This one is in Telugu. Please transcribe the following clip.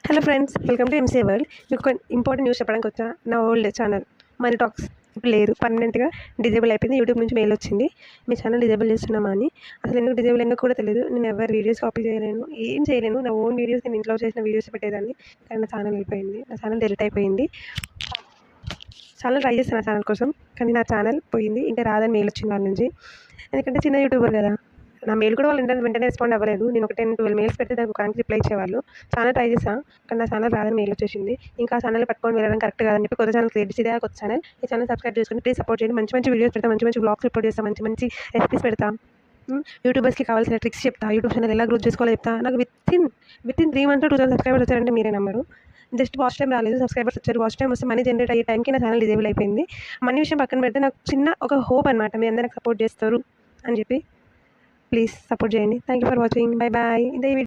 Hello friends, welcome to MCA world. మీకు ఒక ఇంపార్టెంట్ న్యూస్ చెప్పడానికి వచ్చా. నా ఓల్డ్ ఛానల్ మనీ టాక్స్ ఇప్పుడు లేదు, పర్మనెంట్గా డిజేబుల్ అయిపోయింది. యూట్యూబ్ నుంచి మెయిల్ వచ్చింది, మీ ఛానల్ డిజేబుల్ చేస్తున్నామా అని. అసలు ఎందుకు డిజేబుల్ ఎందుకు కూడా తెలియదు. నేను ఎవరి వీడియోస్ కాపీ చేయలేను, ఏం చేయలేను. నా ఓన్ వీడియోస్ నేను ఇంట్లో చేసిన వీడియోస్ పెట్టేదాన్ని, కానీ నా ఛానల్ వెళ్ళిపోయింది. నా ఛానల్ డెలిట్ అయిపోయింది. ఛానల్ ట్రై చేస్తాను, నా ఛానల్ కోసం, కానీ నా ఛానల్ పోయింది. ఇంకా రాదని మెయిల్ వచ్చింది వాళ్ళ నుంచి. ఎందుకంటే చిన్న యూట్యూబర్ కదా, నా మెయిల్ కూడా వాళ్ళు వెంటనే రెస్పాండ్ అవ్వలేదు. నేను ఒక 10-12 మెయిల్స్ పెడితే దానికి ఒక రిప్లై ఇచ్చేవాళ్ళు. ఛానల్ ట్రై చేశాను, కానీ నా ఛానల్ రాదని మెయిల్ వచ్చేసింది. ఇంకా ఛానల్ పట్టుకొని వెళ్ళడం కరెక్ట్ కాదని చెప్పి కొత్త ఛానల్ క్రియేట్ చేసి, ఇదే కొత్త ఛానల్. ఈ ఛానల్ సబ్స్క్రైబ్ చేసుకుని ప్లీజ్ సపోర్ట్ చేయండి. మంచి మంచి వీడియోస్ పెడతా, మంచి మంచి బ్లాగ్స్ రిపోర్ట్ చేస్తాను, మంచి మంచి రెసిపీస్ పెడతా, యూట్యూబర్స్కి కావాల్సిన ట్రిక్స్ చెప్తా, యూట్యూబ్ ఛానల్ ఎలా గ్రోత్ చేసుకోవాలో చెప్తా. నాకు విత్ ఇన్ 3 months 2000 సబ్స్క్రైబర్స్ వచ్చారంటే మీరే నమ్మరు. జస్ట్ వాచ్ టైం రాలేదు, సబ్స్క్రైబర్స్ వచ్చారు. వాచ్ టైం వస్తే మనీ జనరేట్ అయ్యే టైంకి నా ఛానల్ డిజేబుల్ అయిపోయింది. మనీ విషయం పక్కన పెడితే నాకు చిన్న ఒక హోప్ అనమాట, మీ అందరూ నాకు సపోర్ట్ చేస్తారు అని చెప్పి. ప్లీజ్ సపోర్ట్ చేయండి. Thank you for watching. Bye bye. ఇదే